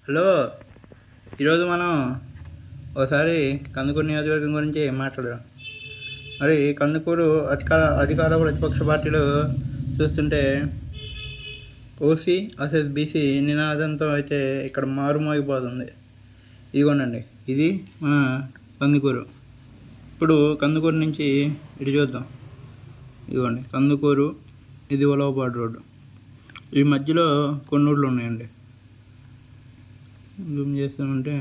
Hello, ఈరోజు మనం ఒకసారి కందుకూరు నియోజకవర్గం గురించి మాట్లాడదాం. మరి కందుకూరు అధికార ప్రతిపక్ష పార్టీలు చూస్తుంటే ఓసీ వర్సెస్ బీసీ నినాదంతో అయితే ఇక్కడ మారుమోగిపోతుంది. ఇదిగోనండి, ఇది మన కందుకూరు. ఇప్పుడు కందుకూరు నుంచి ఇటు చూద్దాం. ఇదిగోండి కందుకూరు, ఇది ఉలవపాడు రోడ్డు. ఈ మధ్యలో కొన్ని ఊళ్ళు ఉన్నాయండి. జూమ్ చేస్తామంటే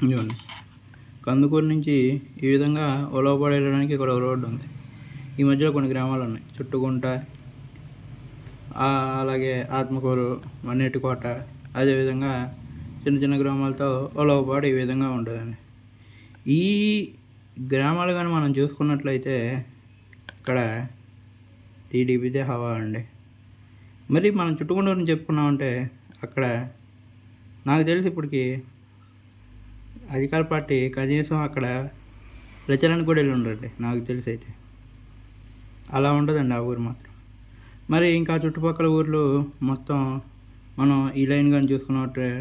ఇదిగోండి కందుకూరు నుంచి ఈ విధంగా ఉలవపాడు వెళ్ళడానికి ఇక్కడ ఒక రోడ్డు ఉంది. ఈ మధ్యలో కొన్ని గ్రామాలు ఉన్నాయి, చుట్టుకుంట, అలాగే ఆత్మకూరు, మన్నేటికోట, అదేవిధంగా చిన్న చిన్న గ్రామాలతో ఉలవపాడు ఈ విధంగా ఉంటుందండి. ఈ గ్రామాలు కానీ మనం చూసుకున్నట్లయితే ఇక్కడ టీడీపీదే హవా అండి. మరి మనం చుట్టుకుంటూరుని చెప్పుకున్నామంటే అక్కడ నాకు తెలిసి ఇప్పటికి అధికార పార్టీ కనీసం అక్కడ ప్రచారానికి కూడా వెళ్ళి ఉండరండి నాకు తెలిసి అయితే. అలా ఉంటుందండి ఆ ఊరు మాత్రం. మరి ఇంకా చుట్టుపక్కల ఊర్లు మొత్తం మనం ఈ లైన్ కానీ చూసుకున్నట్టే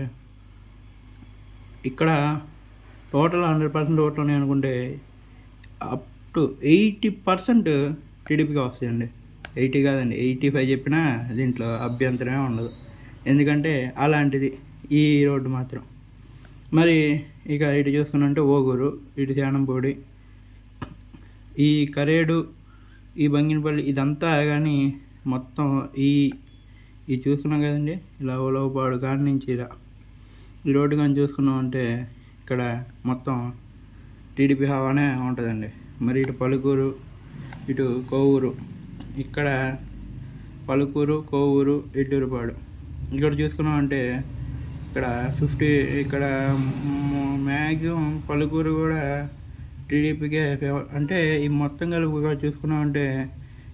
ఇక్కడ టోటల్ 100% ఓట్లు ఉన్నాయి అనుకుంటే అప్ టు 80% టీడీపీగా వస్తాయండి. 80 కాదండి, 85 చెప్పినా దీంట్లో అభ్యంతరమే ఉండదు. ఎందుకంటే అలాంటిది ఈ రోడ్డు మాత్రం. మరి ఇక ఇటు చూసుకున్నంటే ఓగూరు, ఇటు శానంపూడి, ఈ కరేడు, ఈ బంగినపల్లి, ఇదంతా కానీ మొత్తం ఈ చూసుకున్నాం కదండి. ఇలా ఉలవపాడు కాడి నుంచి ఇలా ఈ రోడ్డు కానీ చూసుకున్నామంటే ఇక్కడ మొత్తం టీడీపీ హవానే ఉంటుందండి. మరి ఇటు పలుకూరు, ఇటు కోవూరు, ఇక్కడ పలుకూరు, కోవూరు, ఎడ్డూరుపాడు, ఇక్కడ చూసుకున్నామంటే ఇక్కడ 50, ఇక్కడ మ్యాక్సిమం పలుకూరు కూడా టీడీపీకే అంటే ఈ మొత్తం కలిపి చూసుకున్నామంటే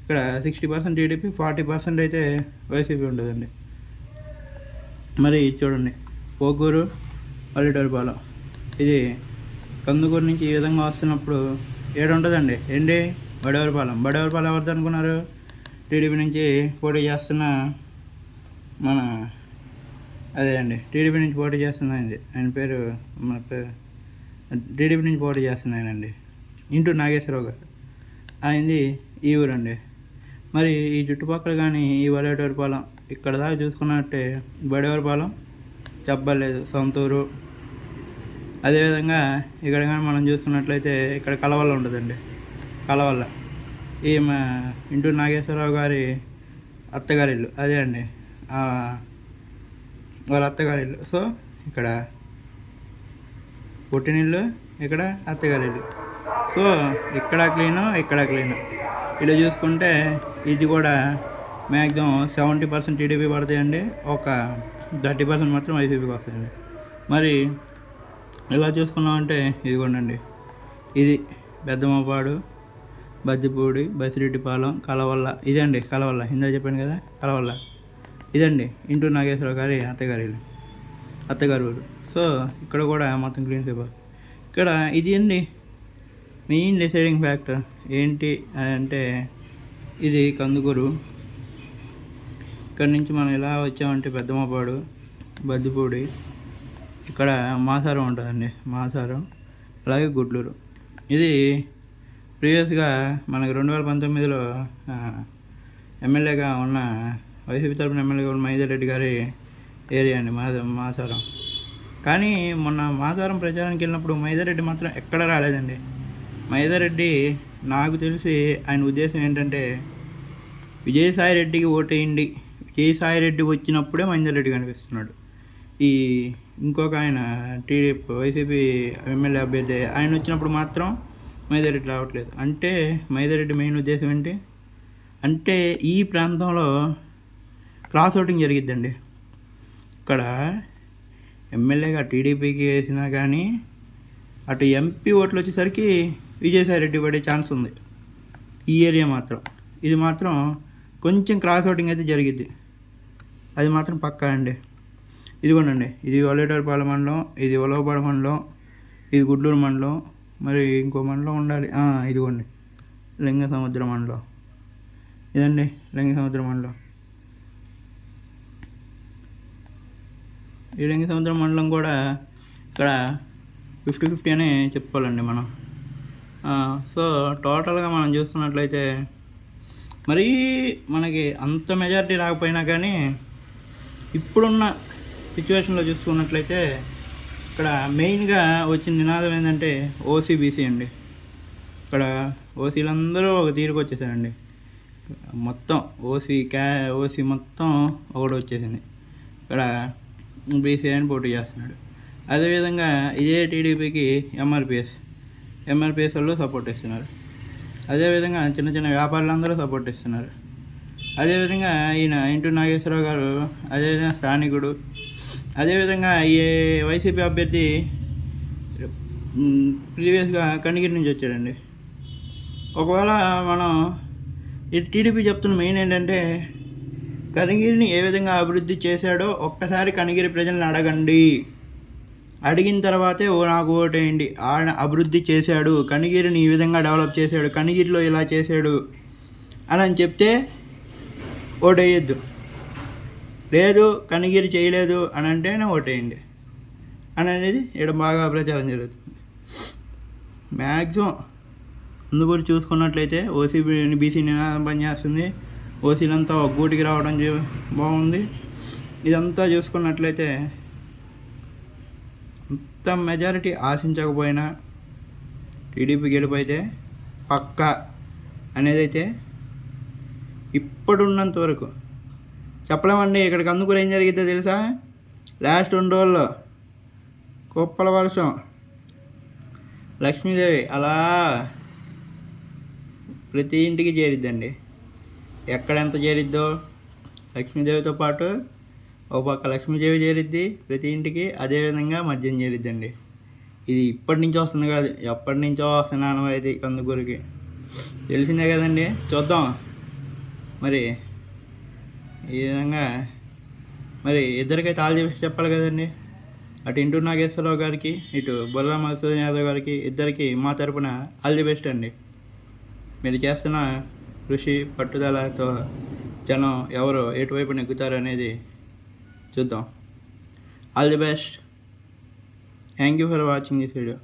ఇక్కడ 60% టీడీపీ, 40% అయితే వైసీపీ ఉంటుందండి. మరి చూడండి పోకూరు, పల్లెటూరుపాలెం, ఇది కందుకూరు నుంచి ఈ విధంగా వస్తున్నప్పుడు ఏడు ఉంటుందండి. ఏంటి బడేవరపాలెం ఎవరిది అనుకున్నారు? టీడీపీ నుంచి పోటీ చేస్తున్న మన అదే అండి, టీడీపీ నుంచి పోటీ చేస్తున్నాయండి. ఆయన పేరు టీడీపీ నుంచి పోటీ చేస్తున్నాయనండి, ఇంటూ నాగేశ్వరరావు గారు. ఆయనది ఈ ఊరండి. మరి ఈ చుట్టుపక్కల కానీ ఈ బడేవరపాలెం ఇక్కడ దాకా చూసుకున్నట్టే బడేవరపాలెం చెప్పలేదు, సొంతూరు. అదేవిధంగా ఇక్కడ కానీ మనం చూసుకున్నట్లయితే ఇక్కడ కలవల్ల ఉంటుందండి. కలవల్ల ఈమె ఇంటూ నాగేశ్వరరావు గారి అత్తగారి ఇల్లు, అదే అండి వాళ్ళ అత్తగారి ఇల్లు. సో ఇక్కడ పుట్టినిల్లు, ఇక్కడ అత్తగారి ఇల్లు. సో ఇక్కడ క్లీను, ఇక్కడ క్లీను. ఇలా చూసుకుంటే ఇది కూడా మ్యాక్సిమం 70% టీడీపీ పడతాయండి, ఒక 30% మాత్రం వైసీపీకి వస్తాయండి. మరి ఇలా చూసుకున్నామంటే ఇదిగోండి, ఇది పెద్దమ్మపాడు, బద్దిపూడి, బసిరెడ్డిపాలెం, కలవల్ల, ఇదండి కలవల్ల, ఇందా చెప్పాను కదా కలవల్ల. ఇదండి ఇంటూ నాగేశ్వరరావు గారి అత్తగారి ఊరు. సో ఇక్కడ కూడా మొత్తం క్లీన్ అయిపోతుంది. ఇక్కడ ఇది అండి మెయిన్ డిసైడింగ్ ఫ్యాక్టర్ ఏంటి అంటే ఇది కందుకూరు. ఇక్కడ నుంచి మనం ఇలా వచ్చామంటే పెద్దమ్మపాడు, బద్దిపూడి, ఇక్కడ మాసారం ఉంటుందండి, మాసారం, అలాగే గుడ్లూరు. ఇది ప్రీవియస్గా మనకు 2019లో ఎమ్మెల్యేగా ఉన్న వైసీపీ తరపున ఎమ్మెల్యేగా ఉన్న మహేందర్ రెడ్డి గారి ఏరియా అండి మాసారం. కానీ మొన్న మాసారం ప్రచారానికి వెళ్ళినప్పుడు మహేందర్ రెడ్డి మాత్రం ఎక్కడ రాలేదండి. మహేందర్ రెడ్డి నాకు తెలిసి ఆయన ఉద్దేశం ఏంటంటే విజయసాయి రెడ్డికి ఓటేయండి, విజయసాయి రెడ్డి వచ్చినప్పుడే మహేందర్ రెడ్డి కనిపిస్తున్నాడు. ఈ ఇంకొక ఆయన టీడీపీ వైసీపీ ఎమ్మెల్యే అభ్యర్థి ఆయన వచ్చినప్పుడు మాత్రం మహేందర్ రెడ్డి రావట్లేదు. అంటే మహేందర్ రెడ్డి మెయిన్ ఉద్దేశం ఏంటి అంటే ఈ ప్రాంతంలో క్రాస్ ఓటింగ్ జరిగిద్దండి. ఇక్కడ ఎమ్మెల్యేగా టీడీపీకి వేసినా కానీ అటు ఎంపీ ఓట్లు వచ్చేసరికి విజయసాయి రెడ్డి పడే ఛాన్స్ ఉంది ఈ ఏరియా మాత్రం. ఇది మాత్రం కొంచెం క్రాస్ ఓటింగ్ అయితే జరిగిద్ది, అది మాత్రం పక్కా అండి. ఇదిగోండి, ఇది వల్లేటూరుపాలెం మండలం, ఇది ఉలవపాడు మండలం, ఇది గుడ్లూరు మండలం, మరి ఇంకో మండలం ఉండాలి, ఇదిగోండి లింగసముద్రం మండలం. ఇదండి లింగసముద్రం మండలం. శ్రీరంగ సముద్రం మండలం కూడా ఇక్కడ 50-50 అని చెప్పుకోవాలండి మనం. సో టోటల్గా మనం చూసుకున్నట్లయితే మరీ మనకి అంత మెజారిటీ రాకపోయినా కానీ ఇప్పుడున్న సిచ్యువేషన్లో చూసుకున్నట్లయితే ఇక్కడ మెయిన్గా వచ్చిన నినాదం ఏంటంటే ఓసీబీసీ అండి. ఇక్కడ ఓసీలందరూ ఒక తీరుకు వచ్చేసారండి. మొత్తం ఓసీ మొత్తం ఒకటి వచ్చేసింది. ఇక్కడ బీసీ అని పోటీ చేస్తున్నాడు. అదేవిధంగా ఇదే టీడీపీకి ఎంఆర్పిఎస్ వాళ్ళు సపోర్ట్ ఇస్తున్నారు. అదేవిధంగా చిన్న చిన్న వ్యాపారులందరూ సపోర్ట్ ఇస్తున్నారు. అదేవిధంగా ఈయన ఇంటూ నాగేశ్వరరావు గారు అదేవిధంగా స్థానికుడు, అదేవిధంగా ఈ వైసీపీ అభ్యర్థి ప్రీవియస్గా కనిగిరి నుంచి వచ్చాడండి. ఒకవేళ మనం ఈ టీడీపీ చెప్తున్న మెయిన్ ఏంటంటే కనిగిరిని ఏ విధంగా అభివృద్ధి చేశాడో ఒక్కసారి కనిగిరి ప్రజలను అడగండి. అడిగిన తర్వాతే నాకు ఓటేయండి. ఆయన అభివృద్ధి చేశాడు, కనిగిరిని ఈ విధంగా డెవలప్ చేశాడు, కనిగిరిలో ఇలా చేశాడు అని చెప్తే ఓటేయద్దు. లేదు కనిగిరి చేయలేదు అని అంటేనే ఓటేయండి అనేది ఇక్కడ బాగా ప్రచారం జరుగుతుంది. మ్యాక్సిమం అందుకని చూసుకున్నట్లయితే బీసీ నినాదం పనిచేస్తుంది. ఓసీలంతా ఒక గూటికి రావడం బాగుంది. ఇదంతా చూసుకున్నట్లయితే అంత మెజారిటీ ఆశించకపోయినా టీడీపీ గెలుపైతే పక్కా అనేది అయితే ఇప్పుడున్నంత వరకు చెప్పలేమండి. ఇక్కడికి అందుకు ఏం జరిగిద్దో తెలుసా? లాస్ట్ 2 రోజుల్లో కుప్పల వర్షం, లక్ష్మీదేవి అలా ప్రతి ఇంటికి చేరిద్దండి. ఎక్కడెంత చేరిద్దో లక్ష్మీదేవితో పాటు ఒక పక్క లక్ష్మీదేవి చేరిద్ది ప్రతి ఇంటికి, అదేవిధంగా మద్యం చేరిద్దండి. ఇది ఇప్పటి నుంచో వస్తుంది కాదు, ఎప్పటి నుంచో వస్తున్న ఆనవాయితీ కందుకూరికి తెలిసిందే కదండి. చూద్దాం మరి ఈ విధంగా. మరి ఇద్దరికైతే ఆల్ ది బెస్ట్ చెప్పాలి కదండి. అటు ఇంటూ నాగేశ్వరరావు గారికి, ఇటు బొల్లా మధుసూదన్ యాదవ్ గారికి, ఇద్దరికి మా తరపున ఆల్ ది బెస్ట్ అండి. మీరు చేస్తున్న కృషి పట్టుదలతో జనం ఎవరు ఎటువైపు నెగ్గుతారు అనేది చూద్దాం. All the best. Thank you for watching this video.